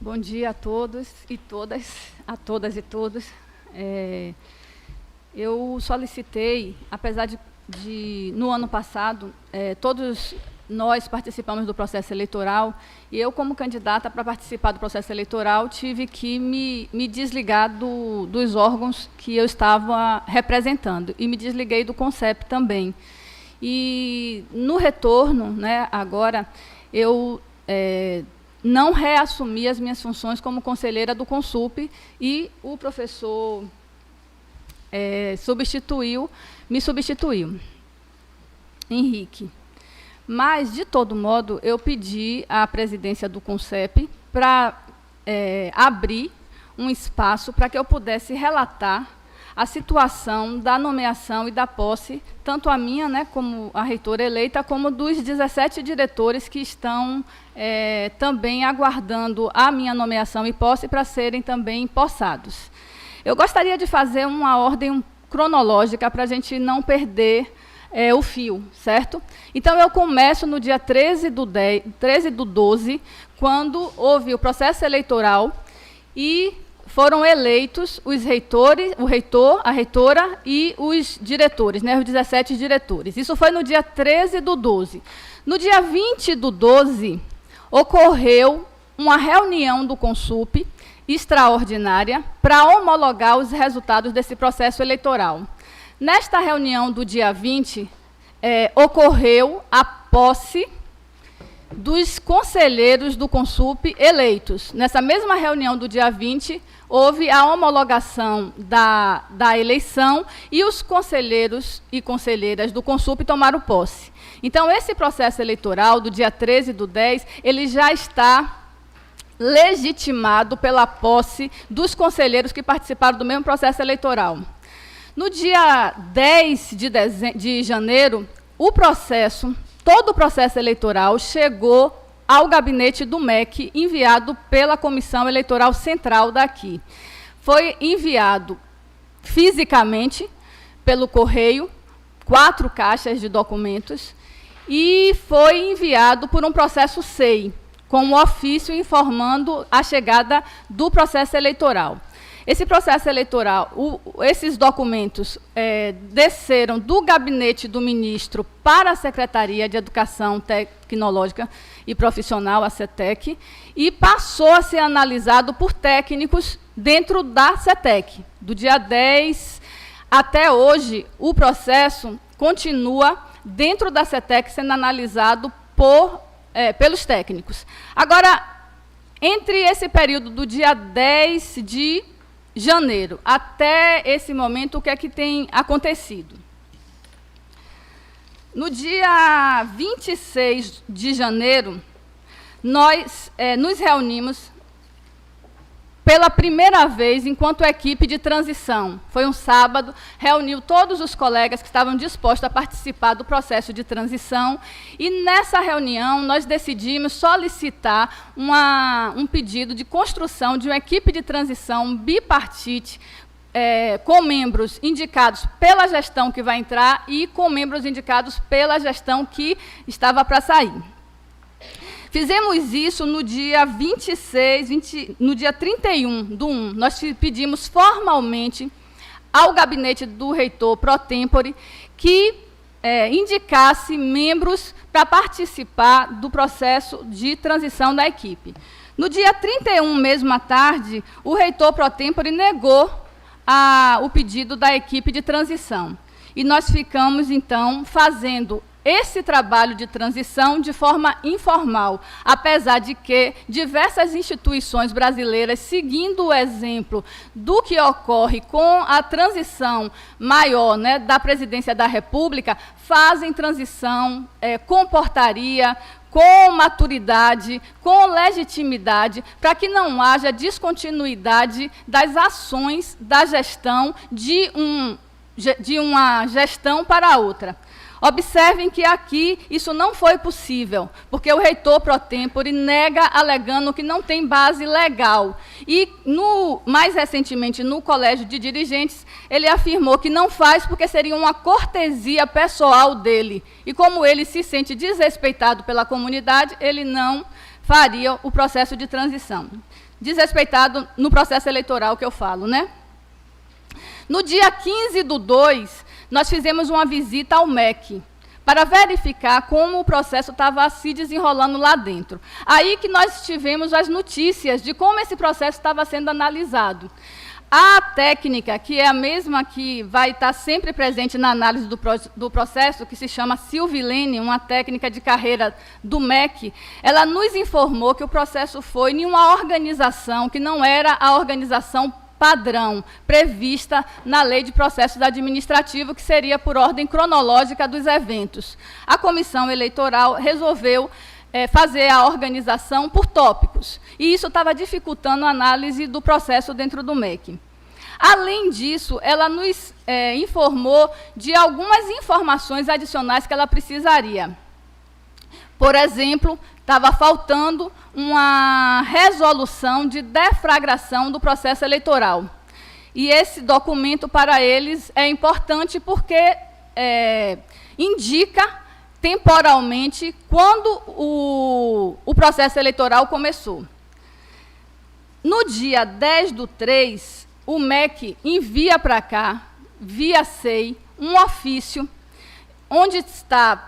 Bom dia a todos e todas, a todas e todos. Eu solicitei, apesar de no ano passado, todos nós participamos do processo eleitoral, e eu, como candidata para participar do processo eleitoral, tive que me desligar dos órgãos que eu estava representando, e me desliguei do CONCEP também. E, no retorno, né, agora, eu não reassumi as minhas funções como conselheira do Consup, e o professor me substituiu, Henrique. Mas, de todo modo, eu pedi à presidência do CONCEP para abrir um espaço para que eu pudesse relatar a situação da nomeação e da posse, tanto a minha, né, como a reitora eleita, como dos 17 diretores que estão também aguardando a minha nomeação e posse para serem também possados. Eu gostaria de fazer uma ordem cronológica para a gente não perder o fio, certo? Então, eu começo no dia 13 do 12, quando houve o processo eleitoral e foram eleitos os reitores, o reitor, a reitora e os diretores, né, os 17 diretores. Isso foi no dia 13 do 12. No dia 20 do 12, ocorreu uma reunião do Consup extraordinária para homologar os resultados desse processo eleitoral. Nesta reunião do dia 20, ocorreu a posse dos conselheiros do Consup eleitos. Nessa mesma reunião do dia 20, houve a homologação da eleição e os conselheiros e conselheiras do Consup tomaram posse. Então, esse processo eleitoral do dia 13 do 10, ele já está legitimado pela posse dos conselheiros que participaram do mesmo processo eleitoral. No dia 10 de janeiro, todo o processo eleitoral chegou ao gabinete do MEC, enviado pela Comissão Eleitoral Central daqui. Foi enviado fisicamente pelo correio, 4 caixas de documentos, e foi enviado por um processo SEI, com um ofício informando a chegada do processo eleitoral. Esse processo eleitoral, esses documentos desceram do gabinete do ministro para a Secretaria de Educação Tecnológica e Profissional, a CETEC, e passou a ser analisado por técnicos dentro da CETEC. Do dia 10 até hoje, o processo continua dentro da CETEC sendo analisado pelos técnicos. Agora, entre esse período do dia 10 de janeiro até esse momento, o que é que tem acontecido? No dia 26 de janeiro, nós nos reunimos pela primeira vez enquanto equipe de transição. Foi um sábado, reuniu todos os colegas que estavam dispostos a participar do processo de transição, e nessa reunião nós decidimos solicitar um pedido de construção de uma equipe de transição bipartite, com membros indicados pela gestão que vai entrar e com membros indicados pela gestão que estava para sair. Fizemos isso no dia no dia 31 do 1. Nós pedimos formalmente ao gabinete do reitor pro tempore que indicasse membros para participar do processo de transição da equipe. No dia 31, mesmo à tarde, o reitor pro tempore negou o pedido da equipe de transição. E nós ficamos, então, fazendo esse trabalho de transição de forma informal, apesar de que diversas instituições brasileiras, seguindo o exemplo do que ocorre com a transição maior, né, da presidência da República, fazem transição com portaria, com maturidade, com legitimidade, para que não haja descontinuidade das ações da gestão de uma gestão para a outra. Observem que aqui isso não foi possível, porque o reitor pro tempore nega, alegando que não tem base legal. E, mais recentemente, no Colégio de Dirigentes, ele afirmou que não faz porque seria uma cortesia pessoal dele. E como ele se sente desrespeitado pela comunidade, ele não faria o processo de transição. Desrespeitado no processo eleitoral que eu falo, né? No dia 15/2, nós fizemos uma visita ao MEC, para verificar como o processo estava se desenrolando lá dentro. Aí que nós tivemos as notícias de como esse processo estava sendo analisado. A técnica, que é a mesma que vai estar sempre presente na análise do processo, que se chama Silvilene, uma técnica de carreira do MEC, ela nos informou que o processo foi em uma organização que não era a organização padrão prevista na Lei de Processos Administrativos, que seria por ordem cronológica dos eventos. A comissão eleitoral resolveu fazer a organização por tópicos, e isso estava dificultando a análise do processo dentro do MEC. Além disso, ela nos informou de algumas informações adicionais que ela precisaria. Por exemplo, estava faltando uma resolução de deflagração do processo eleitoral. E esse documento, para eles, é importante porque indica temporalmente quando o processo eleitoral começou. No dia 10/3, o MEC envia para cá, via SEI, um ofício, onde está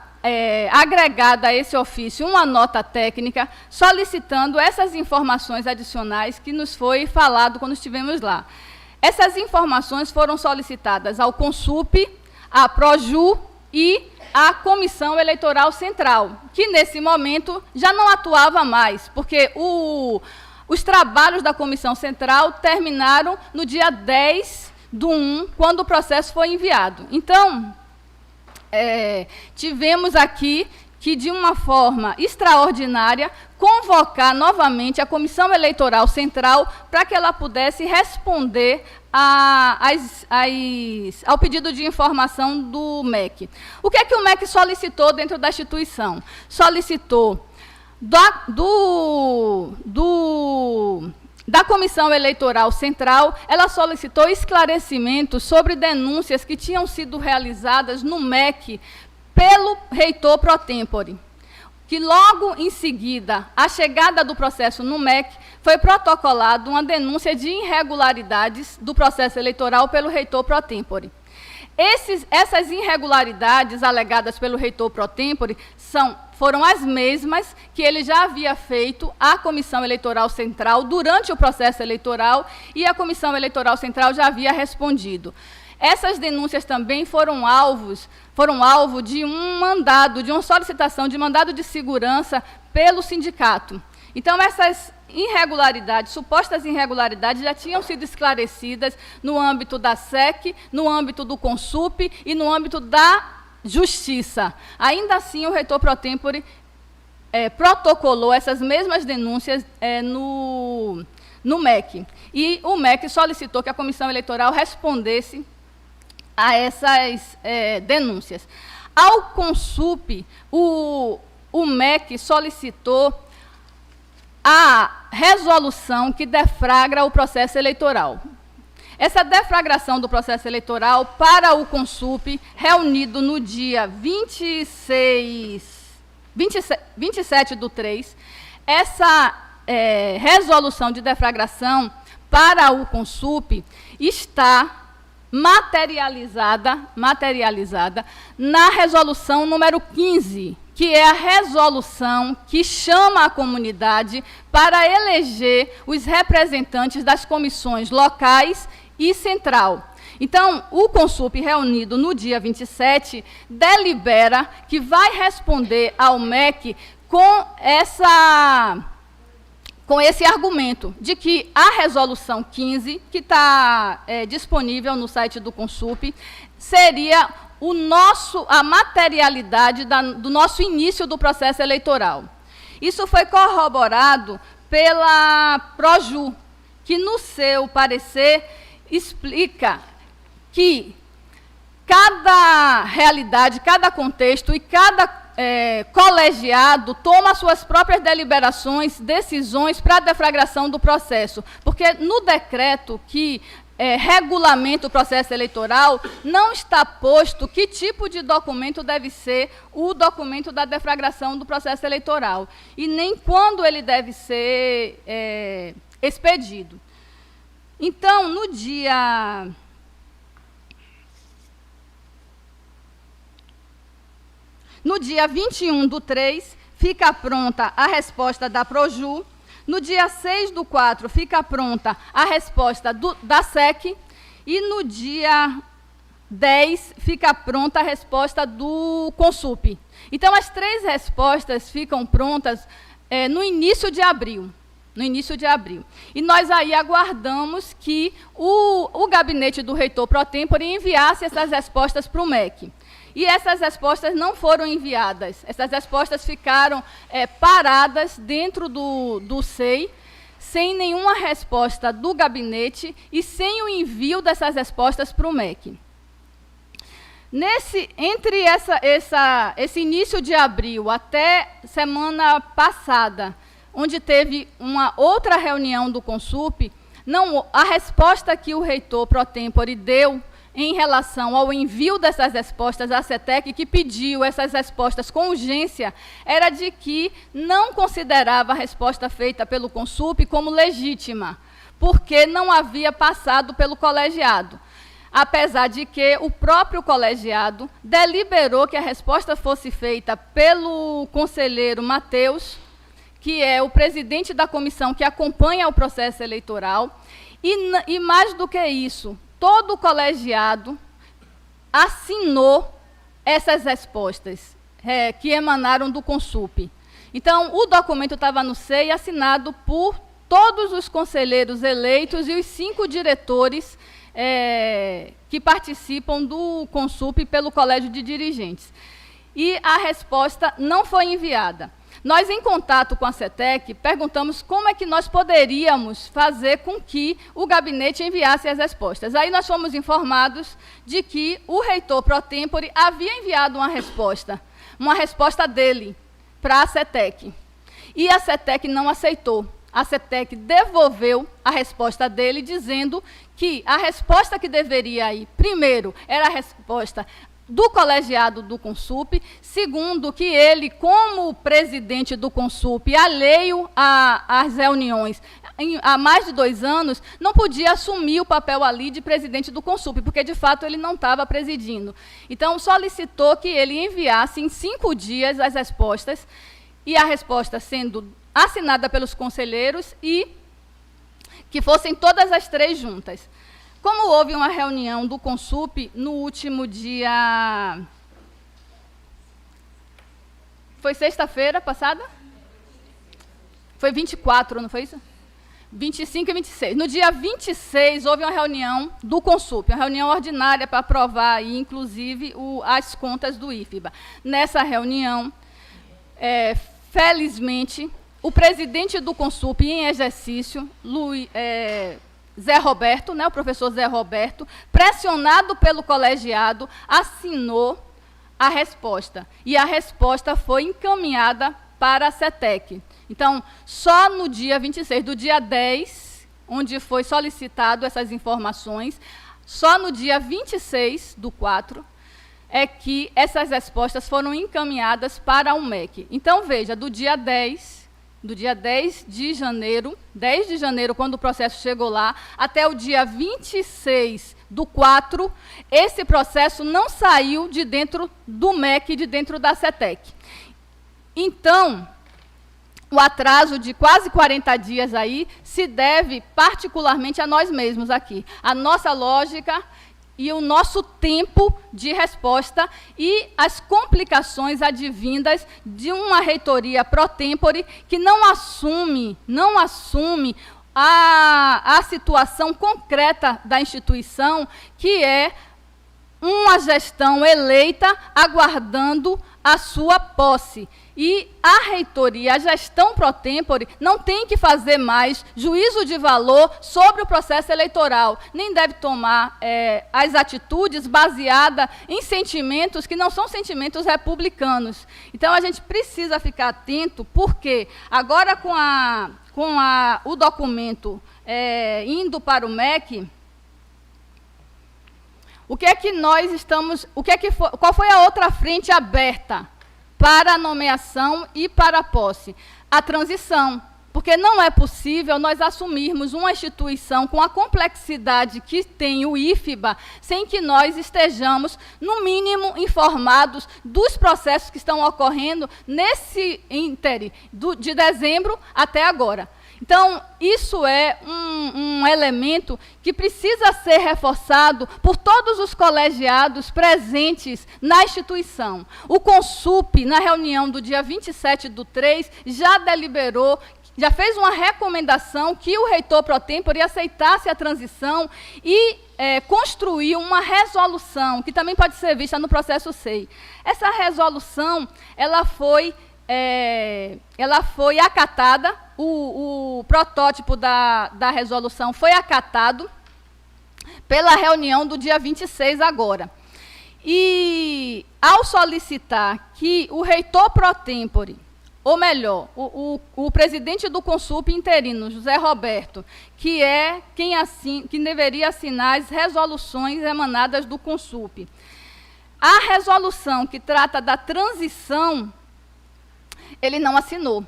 agregada a esse ofício uma nota técnica solicitando essas informações adicionais que nos foi falado quando estivemos lá. Essas informações foram solicitadas ao CONSUP, à PROJU e à Comissão Eleitoral Central, que nesse momento já não atuava mais, porque os trabalhos da Comissão Central terminaram no dia 10/1, quando o processo foi enviado. Então, tivemos aqui que, de uma forma extraordinária, convocar novamente a Comissão Eleitoral Central para que ela pudesse responder ao pedido de informação do MEC. O que é que o MEC solicitou dentro da instituição? Solicitou da Comissão Eleitoral Central, ela solicitou esclarecimentos sobre denúncias que tinham sido realizadas no MEC pelo reitor pro tempore, que logo em seguida, à chegada do processo no MEC, foi protocolado uma denúncia de irregularidades do processo eleitoral pelo reitor pro tempore. Essas irregularidades alegadas pelo reitor pro tempore foram as mesmas que ele já havia feito à Comissão Eleitoral Central durante o processo eleitoral, e a Comissão Eleitoral Central já havia respondido. Essas denúncias também foram alvo de de uma solicitação de mandado de segurança pelo sindicato. Então, essas irregularidades, supostas irregularidades, já tinham sido esclarecidas no âmbito da SEC, no âmbito do CONSUP e no âmbito da Justiça. Ainda assim, o reitor pro tempore protocolou essas mesmas denúncias no MEC. E o MEC solicitou que a Comissão Eleitoral respondesse a essas denúncias. Ao CONSUP, o MEC solicitou a resolução que deflagra o processo eleitoral. Essa deflagração do processo eleitoral para o CONSUP, reunido no dia 27/3, essa resolução de deflagração para o CONSUP está materializada na resolução número 15, que é a resolução que chama a comunidade para eleger os representantes das comissões locais e central. Então, o CONSUP, reunido no dia 27, delibera que vai responder ao MEC com esse argumento de que a resolução 15, que está disponível no site do CONSUP, seria a materialidade do nosso início do processo eleitoral. Isso foi corroborado pela PROJU, que, no seu parecer, explica que cada realidade, cada contexto e cada colegiado toma suas próprias deliberações, decisões para a deflagração do processo, porque no decreto que regulamenta o processo eleitoral, não está posto que tipo de documento deve ser o documento da deflagração do processo eleitoral, e nem quando ele deve ser expedido. Então, no dia 21/3, fica pronta a resposta da Proju. No dia 6/4, fica pronta a resposta da SEC. E no dia 10, fica pronta a resposta do Consup. Então, as 3 respostas ficam prontas no início de abril. E nós aí aguardamos que o gabinete do reitor pro tempore enviasse essas respostas para o MEC. E essas respostas não foram enviadas. Essas respostas ficaram paradas dentro do SEI, sem nenhuma resposta do gabinete e sem o envio dessas respostas para o MEC. Entre esse início de abril até semana passada, onde teve uma outra reunião do Consup, a resposta que o reitor pro tempore deu em relação ao envio dessas respostas à CETEC, que pediu essas respostas com urgência, era de que não considerava a resposta feita pelo Consup como legítima, porque não havia passado pelo colegiado. Apesar de que o próprio colegiado deliberou que a resposta fosse feita pelo conselheiro Matheus, que é o presidente da comissão que acompanha o processo eleitoral, e mais do que isso, todo o colegiado assinou essas respostas que emanaram do Consup. Então, o documento estava no SEI, assinado por todos os conselheiros eleitos e os 5 diretores que participam do Consup pelo Colégio de Dirigentes. E a resposta não foi enviada. Nós, em contato com a CETEC, perguntamos como é que nós poderíamos fazer com que o gabinete enviasse as respostas. Aí nós fomos informados de que o reitor pro tempore havia enviado uma resposta dele para a CETEC. E a CETEC não aceitou. A CETEC devolveu a resposta dele, dizendo que a resposta que deveria ir, primeiro, era a resposta do colegiado do Consup, segundo, que ele, como presidente do Consup, alheio às reuniões há mais de 2 anos, não podia assumir o papel ali de presidente do Consup, porque, de fato, ele não estava presidindo. Então, solicitou que ele enviasse em 5 dias as respostas, e a resposta sendo assinada pelos conselheiros e que fossem todas as 3 juntas. Como houve uma reunião do Consup no último dia... Foi sexta-feira passada? Foi 24, não foi isso? 25 e 26. No dia 26, houve uma reunião do Consup, uma reunião ordinária para aprovar, aí, inclusive, as contas do IFBA. Nessa reunião, felizmente, o presidente do Consup, em exercício, Zé Roberto, o professor Zé Roberto, pressionado pelo colegiado, assinou a resposta. E a resposta foi encaminhada para a CETEC. Então, só no dia 26, do dia 10, onde foi solicitado essas informações, só no dia 26/4, é que essas respostas foram encaminhadas para o MEC. Então, veja, do dia 10 de janeiro, 10 de janeiro, quando o processo chegou lá, até o dia 26/4, esse processo não saiu de dentro do MEC, de dentro da CETEC. Então, o atraso de quase 40 dias aí se deve particularmente a nós mesmos aqui. A nossa lógica e o nosso tempo de resposta e as complicações advindas de uma reitoria pro tempore que não assume a situação concreta da instituição, que é uma gestão eleita aguardando a sua posse. E a reitoria, a gestão pro tempore, não tem que fazer mais juízo de valor sobre o processo eleitoral, nem deve tomar as atitudes baseadas em sentimentos que não são sentimentos republicanos. Então, a gente precisa ficar atento, porque agora com o documento indo para o MEC, O que é que nós estamos, qual foi a outra frente aberta para a nomeação e para a posse? A transição. Porque não é possível nós assumirmos uma instituição com a complexidade que tem o IFBA, sem que nós estejamos, no mínimo, informados dos processos que estão ocorrendo nesse íntere, de dezembro até agora. Então, isso é um elemento que precisa ser reforçado por todos os colegiados presentes na instituição. O CONSUP, na reunião do dia 27/3, já deliberou, já fez uma recomendação que o reitor pro tempore aceitasse a transição e construiu uma resolução, que também pode ser vista no processo SEI. Essa resolução, ela foi acatada, o protótipo da resolução foi acatado pela reunião do dia 26 agora. E, ao solicitar que o reitor pro tempore, ou melhor, o presidente do CONSUP interino, José Roberto, que é quem deveria assinar as resoluções emanadas do CONSUP. A resolução que trata da transição, ele não assinou.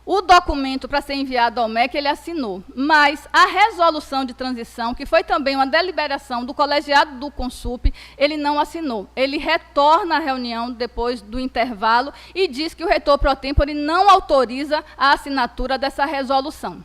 O documento para ser enviado ao MEC, ele assinou. Mas a resolução de transição, que foi também uma deliberação do colegiado do CONSUP, ele não assinou. Ele retorna à reunião depois do intervalo e diz que o reitor pro tempore não autoriza a assinatura dessa resolução.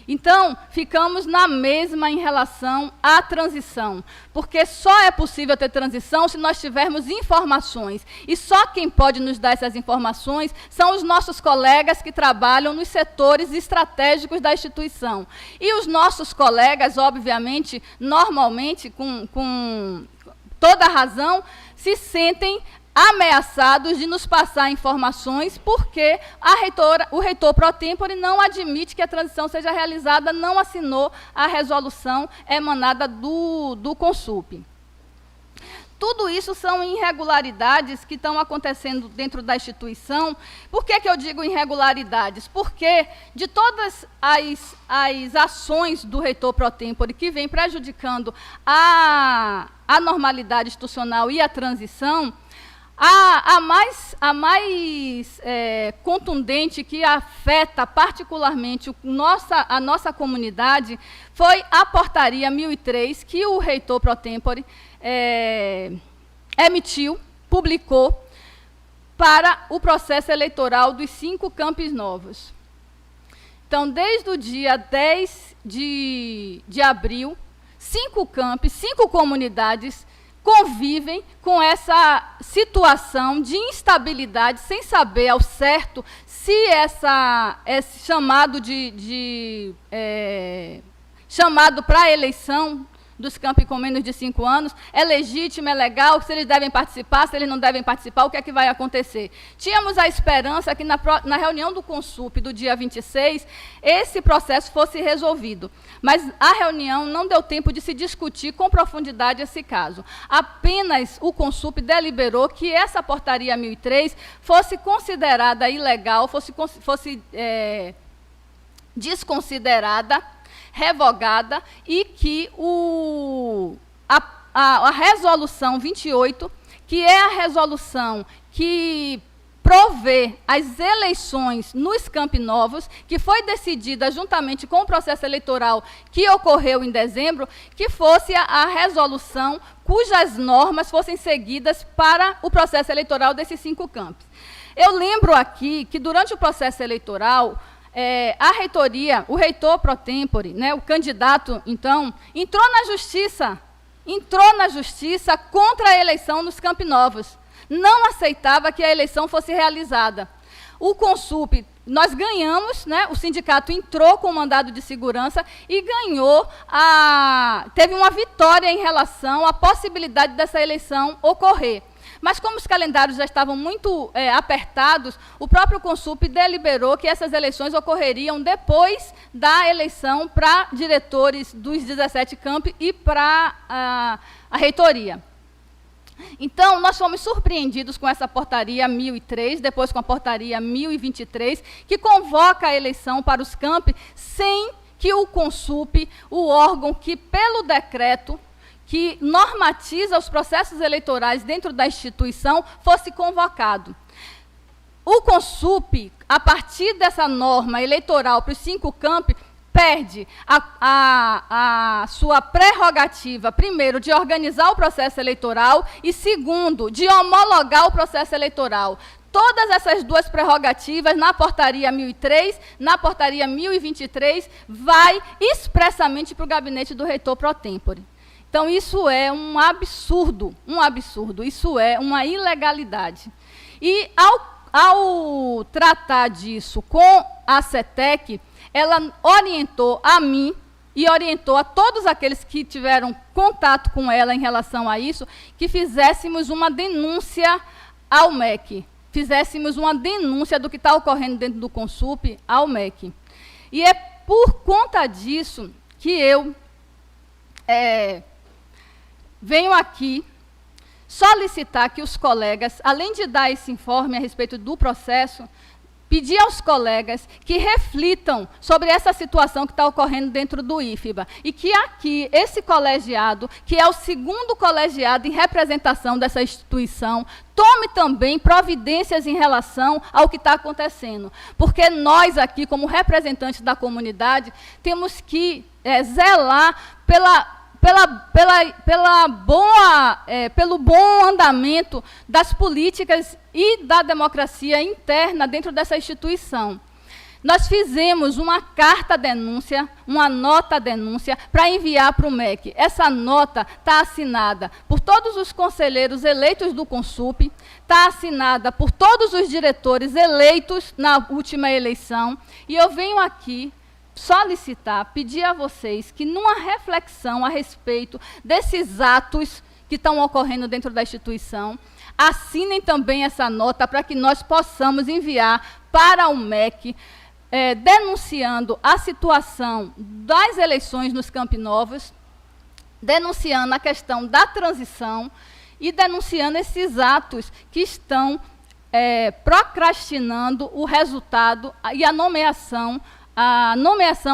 Então, ficamos na mesma em relação à transição, porque só é possível ter transição se nós tivermos informações. E só quem pode nos dar essas informações são os nossos colegas que trabalham nos setores estratégicos da instituição. E os nossos colegas, obviamente, normalmente, com toda razão, se sentem ameaçados de nos passar informações, porque o reitor pro tempore não admite que a transição seja realizada, não assinou a resolução emanada do CONSUP. Tudo isso são irregularidades que estão acontecendo dentro da instituição. Por que eu digo irregularidades? Porque de todas as ações do reitor pro tempore que vem prejudicando a normalidade institucional e a transição, a mais contundente, que afeta particularmente a nossa comunidade, foi a portaria 1003, que o reitor pro tempore emitiu, publicou, para o processo eleitoral dos 5 campos novos. Então, desde o dia 10 de abril, 5 campos, 5 comunidades convivem com essa situação de instabilidade, sem saber ao certo se esse chamado para a eleição dos campi com menos de 5 anos é legítimo, é legal, se eles devem participar, se eles não devem participar, o que é que vai acontecer? Tínhamos a esperança que na reunião do CONSUP do dia 26, esse processo fosse resolvido, mas a reunião não deu tempo de se discutir com profundidade esse caso. Apenas o CONSUP deliberou que essa portaria 1003 fosse considerada ilegal, fosse desconsiderada, revogada, e que a resolução 28, que é a resolução que provê as eleições nos Campi Novos, que foi decidida juntamente com o processo eleitoral que ocorreu em dezembro, que fosse a resolução cujas normas fossem seguidas para o processo eleitoral desses 5 campos. Eu lembro aqui que, durante o processo eleitoral, a reitoria, o reitor pro tempore, né, o candidato, então, entrou na justiça contra a eleição nos Campi Novos. Não aceitava que a eleição fosse realizada. O CONSUP, nós ganhamos, né, o sindicato entrou com o mandado de segurança e ganhou, teve uma vitória em relação à possibilidade dessa eleição ocorrer. Mas, como os calendários já estavam muito apertados, o próprio CONSUP deliberou que essas eleições ocorreriam depois da eleição para diretores dos 17 campi e para a reitoria. Então, nós fomos surpreendidos com essa portaria 1003, depois com a portaria 1023, que convoca a eleição para os campi sem que o CONSUP, o órgão que, pelo decreto que normatiza os processos eleitorais dentro da instituição fosse convocado. O CONSUP, a partir dessa norma eleitoral para os 5 campi, perde a sua prerrogativa, primeiro, de organizar o processo eleitoral e, segundo, de homologar o processo eleitoral. Todas essas 2 prerrogativas, na portaria 1003, na portaria 1023, vai expressamente para o gabinete do reitor pro tempore. Então, isso é um absurdo, isso é uma ilegalidade. E, ao tratar disso com a CETEC, ela orientou a mim e orientou a todos aqueles que tiveram contato com ela em relação a isso, que fizéssemos uma denúncia ao MEC, fizéssemos uma denúncia do que está ocorrendo dentro do CONSUP ao MEC. E é por conta disso que eu venho aqui solicitar que os colegas, além de dar esse informe a respeito do processo, pedir aos colegas que reflitam sobre essa situação que está ocorrendo dentro do IFBA e que aqui, esse colegiado, que é o 2º colegiado em representação dessa instituição, tome também providências em relação ao que está acontecendo. Porque nós aqui, como representantes da comunidade, temos que zelar pelo bom andamento das políticas e da democracia interna dentro dessa instituição. Nós fizemos uma carta-denúncia, uma nota-denúncia, para enviar para o MEC. Essa nota está assinada por todos os conselheiros eleitos do CONSUP, está assinada por todos os diretores eleitos na última eleição, e eu venho aqui solicitar, pedir a vocês que, numa reflexão a respeito desses atos que estão ocorrendo dentro da instituição, assinem também essa nota para que nós possamos enviar para o MEC, denunciando a situação das eleições nos Campi Novos, denunciando a questão da transição e denunciando esses atos que estão procrastinando o resultado e a nomeação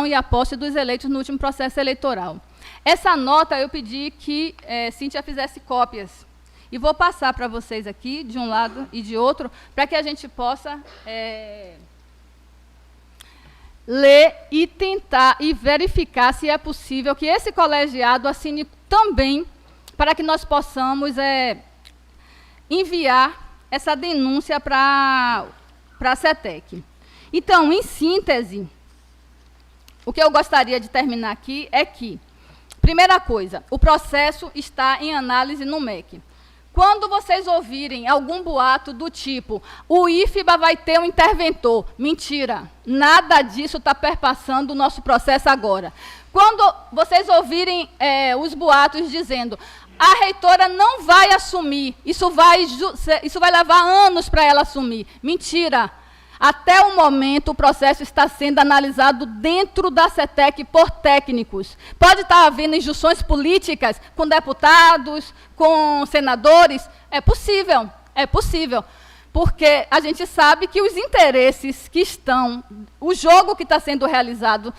e a posse dos eleitos no último processo eleitoral. Essa nota eu pedi que Cíntia fizesse cópias. E vou passar para vocês aqui, de um lado e de outro, para que a gente possa ler e tentar e verificar se é possível que esse colegiado assine também, para que nós possamos enviar essa denúncia para a CETEC. Então, em síntese, o que eu gostaria de terminar aqui é que, primeira coisa, o processo está em análise no MEC. Quando vocês ouvirem algum boato do tipo, o IFBA vai ter um interventor, mentira, nada disso está perpassando o nosso processo agora. Quando vocês ouvirem os boatos dizendo, a reitora não vai assumir, isso vai levar anos para ela assumir, mentira. Até o momento, o processo está sendo analisado dentro da CETEC por técnicos. Pode estar havendo injunções políticas com deputados, com senadores? É possível. Porque a gente sabe que os interesses que estão, o jogo que está sendo realizado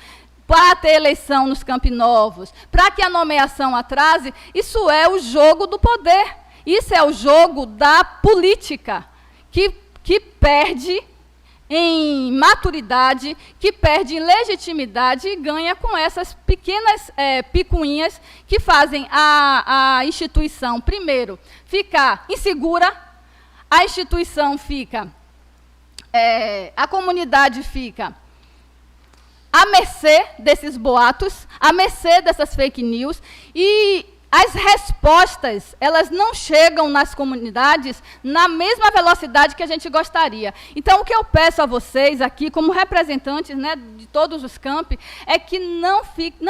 para ter eleição nos Campi Novos, para que a nomeação atrase, isso é o jogo do poder. Isso é o jogo da política, que perde em maturidade, que perde em legitimidade e ganha com essas pequenas picuinhas que fazem a instituição, primeiro, ficar insegura, a instituição fica, a comunidade fica à mercê desses boatos, à mercê dessas fake news, e as respostas, elas não chegam nas comunidades na mesma velocidade que a gente gostaria. Então, o que eu peço a vocês aqui, como representantes, né, de todos os campi, é que não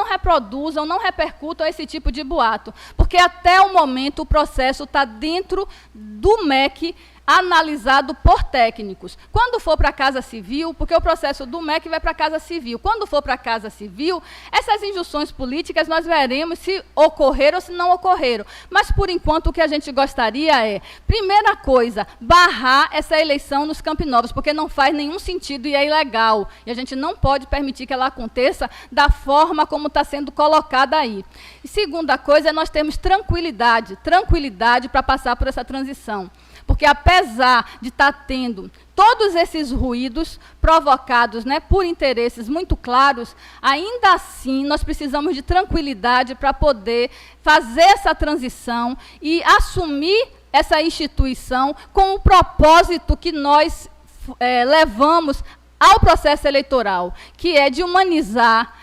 reproduzam, não repercutam esse tipo de boato, porque até o momento o processo está dentro do MEC, analisado por técnicos. Quando for para a Casa Civil, porque o processo do MEC vai para a Casa Civil, quando for para a Casa Civil, essas injunções políticas nós veremos se ocorreram ou se não ocorreram. Mas, por enquanto, o que a gente gostaria é, primeira coisa, barrar essa eleição nos Campi Novos, porque não faz nenhum sentido e é ilegal. E a gente não pode permitir que ela aconteça da forma como está sendo colocada aí. E segunda coisa, nós temos tranquilidade para passar por essa transição. Porque, apesar de estar tendo todos esses ruídos provocados, né, por interesses muito claros, ainda assim nós precisamos de tranquilidade para poder fazer essa transição e assumir essa instituição com o propósito que nós levamos ao processo eleitoral, que é de humanizar,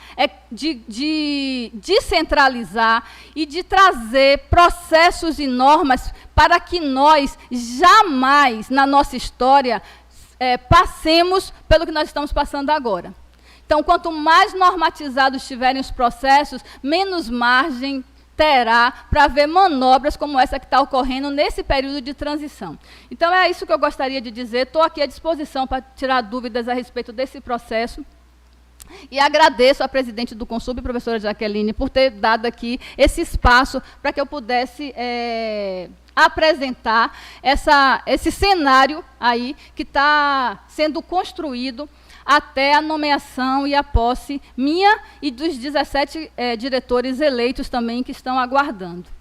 de descentralizar e de trazer processos e normas para que nós jamais, na nossa história, passemos pelo que nós estamos passando agora. Então, quanto mais normatizados estiverem os processos, menos margem terá para haver manobras como essa que está ocorrendo nesse período de transição. Então, é isso que eu gostaria de dizer. Estou aqui à disposição para tirar dúvidas a respeito desse processo. E agradeço à presidente do Consub, professora Jaqueline, por ter dado aqui esse espaço para que eu pudesse apresentar esse cenário aí que está sendo construído até a nomeação e a posse minha e dos 17 diretores eleitos também que estão aguardando.